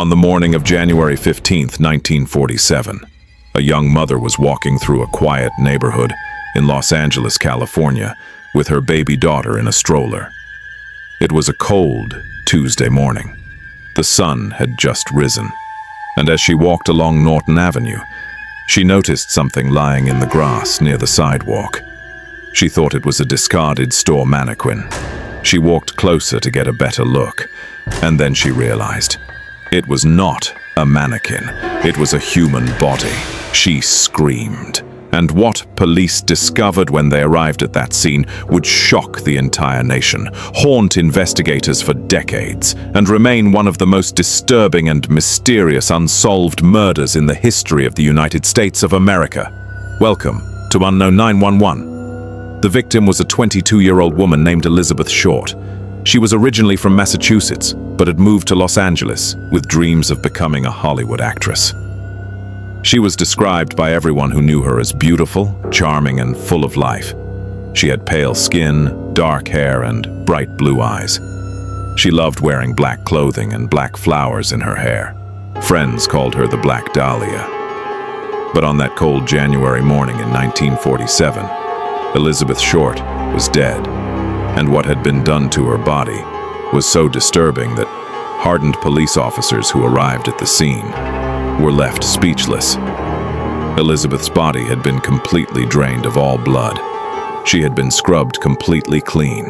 On the morning of January 15th, 1947, a young mother was walking through a quiet neighborhood in Los Angeles, California, with her baby daughter in a stroller. It was a cold Tuesday morning. The sun had just risen, and as she walked along Norton Avenue, she noticed something lying in the grass near the sidewalk. She thought it was a discarded store mannequin. She walked closer to get a better look, and then she realized it was not a mannequin. It was a human body. She screamed. And what police discovered when they arrived at that scene would shock the entire nation, haunt investigators for decades, and remain one of the most disturbing and mysterious unsolved murders in the history of the United States of America. Welcome to Unknown 911. The victim was a 22-year-old woman named Elizabeth Short. She was originally from Massachusetts, but had moved to Los Angeles with dreams of becoming a Hollywood actress. She was described by everyone who knew her as beautiful, charming, and full of life. She had pale skin, dark hair, and bright blue eyes. She loved wearing black clothing and black flowers in her hair. Friends called her the Black Dahlia. But on that cold January morning in 1947, Elizabeth Short was dead, and what had been done to her body was so disturbing that hardened police officers who arrived at the scene were left speechless. Elizabeth's body had been completely drained of all blood. She had been scrubbed completely clean.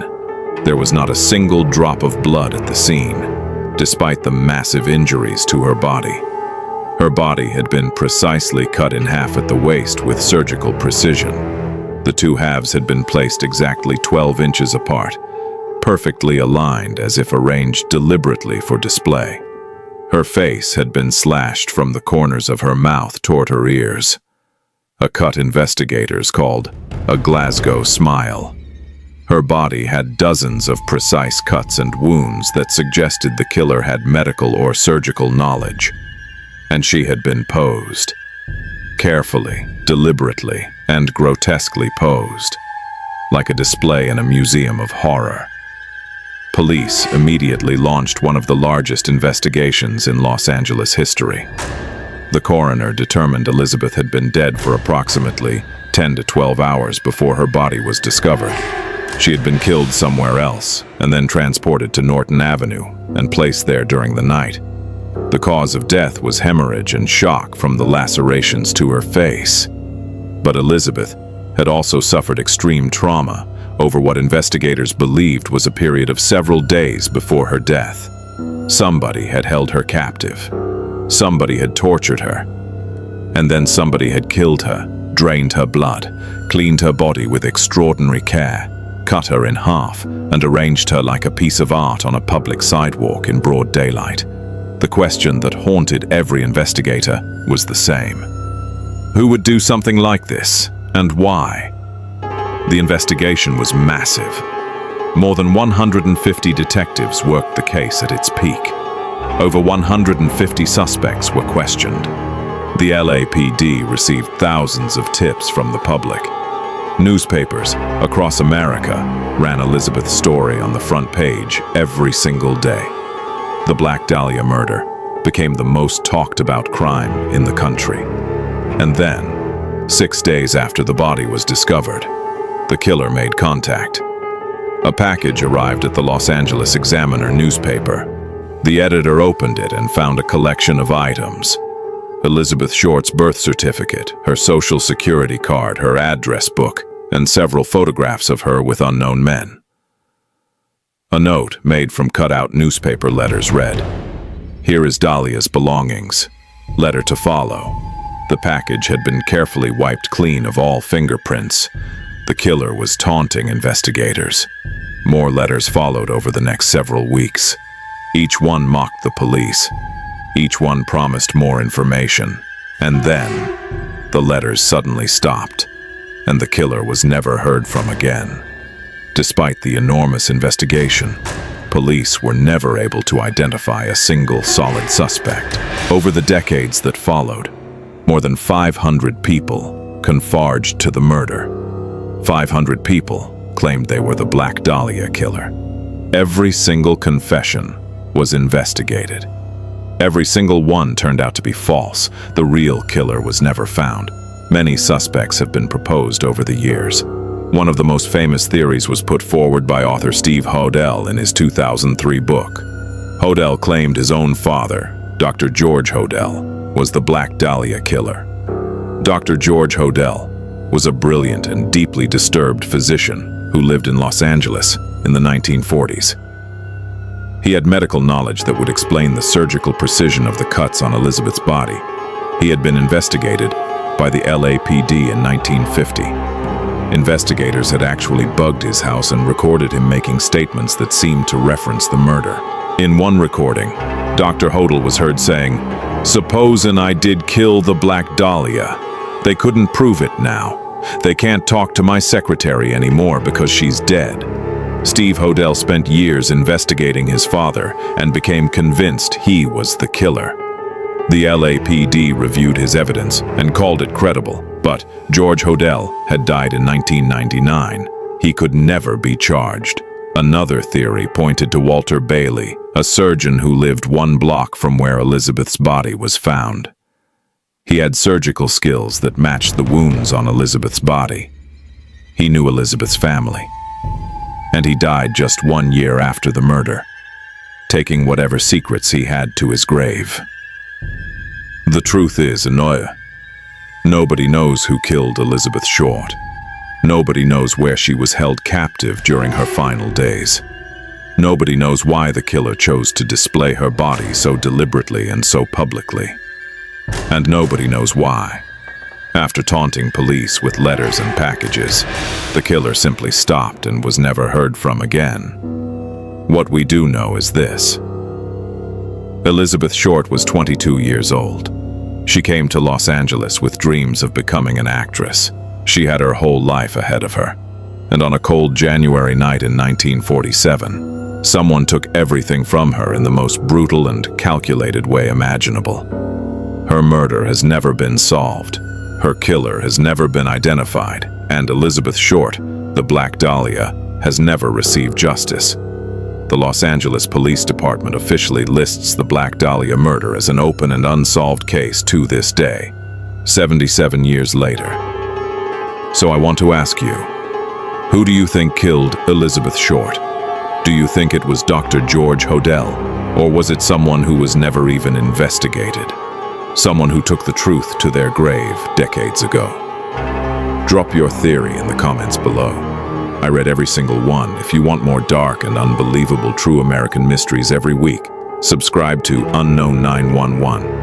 There was not a single drop of blood at the scene, despite the massive injuries to her body. Her body had been precisely cut in half at the waist with surgical precision. The two halves had been placed exactly 12 inches apart, perfectly aligned as if arranged deliberately for display. Her face had been slashed from the corners of her mouth toward her ears, a cut investigators called a Glasgow smile. Her body had dozens of precise cuts and wounds that suggested the killer had medical or surgical knowledge, and she had been posed. Carefully, deliberately, and grotesquely posed, like a display in a museum of horror. Police immediately launched one of the largest investigations in Los Angeles history. The coroner determined Elizabeth had been dead for approximately 10 to 12 hours before her body was discovered. She had been killed somewhere else and then transported to Norton Avenue and placed there during the night. The cause of death was hemorrhage and shock from the lacerations to her face. But Elizabeth had also suffered extreme trauma over what investigators believed was a period of several days before her death. Somebody had held her captive. Somebody had tortured her. And then somebody had killed her, drained her blood, cleaned her body with extraordinary care, cut her in half, and arranged her like a piece of art on a public sidewalk in broad daylight. The question that haunted every investigator was the same. Who would do something like this, and why? The investigation was massive. More than 150 detectives worked the case at its peak. Over 150 suspects were questioned. The LAPD received thousands of tips from the public. Newspapers across America ran Elizabeth's story on the front page every single day. The Black Dahlia murder became the most talked about crime in the country. And then, 6 days after the body was discovered, the killer made contact. A package arrived at the Los Angeles Examiner newspaper. The editor opened it and found a collection of items. Elizabeth Short's birth certificate, her social security card, her address book, and several photographs of her with unknown men. A note made from cut-out newspaper letters read, "Here is Dahlia's belongings. Letter to follow." The package had been carefully wiped clean of all fingerprints. The killer was taunting investigators. More letters followed over the next several weeks. Each one mocked the police. Each one promised more information. And then, the letters suddenly stopped, and the killer was never heard from again. Despite the enormous investigation, police were never able to identify a single solid suspect. Over the decades that followed, more than 500 people converged to the murder. 500 people claimed they were the Black Dahlia killer. Every single confession was investigated. Every single one turned out to be false. The real killer was never found. Many suspects have been proposed over the years. One of the most famous theories was put forward by author Steve Hodel in his 2003 book. Hodel claimed his own father, Dr. George Hodel, was the Black Dahlia killer. Dr. George Hodel was a brilliant and deeply disturbed physician who lived in Los Angeles in the 1940s. He had medical knowledge that would explain the surgical precision of the cuts on Elizabeth's body. He had been investigated by the LAPD in 1950. Investigators had actually bugged his house and recorded him making statements that seemed to reference the murder. In one recording, Dr. Hodel was heard saying, "Supposin' I did kill the Black Dahlia. They couldn't prove it now. They can't talk to my secretary anymore because she's dead." Steve Hodel spent years investigating his father and became convinced he was the killer. The LAPD reviewed his evidence and called it credible, but George Hodel had died in 1999. He could never be charged. Another theory pointed to Walter Bailey, a surgeon who lived one block from where Elizabeth's body was found. He had surgical skills that matched the wounds on Elizabeth's body. He knew Elizabeth's family, and he died just 1 year after the murder, taking whatever secrets he had to his grave. The truth is, nobody knows who killed Elizabeth Short. Nobody knows where she was held captive during her final days. Nobody knows why the killer chose to display her body so deliberately and so publicly. And nobody knows why. After taunting police with letters and packages, the killer simply stopped and was never heard from again. What we do know is this. Elizabeth Short was 22 years old. She came to Los Angeles with dreams of becoming an actress. She had her whole life ahead of her. And on a cold January night in 1947, someone took everything from her in the most brutal and calculated way imaginable. Her murder has never been solved. Her killer has never been identified, and Elizabeth Short, the Black Dahlia, has never received justice. The Los Angeles Police Department officially lists the Black Dahlia murder as an open and unsolved case to this day, 77 years later. So I want to ask you, who do you think killed Elizabeth Short? Do you think it was Dr. George Hodel, or was it someone who was never even investigated? Someone who took the truth to their grave decades ago? Drop your theory in the comments below. I read every single one. If you want more dark and unbelievable true American mysteries every week, subscribe to Unknown 911.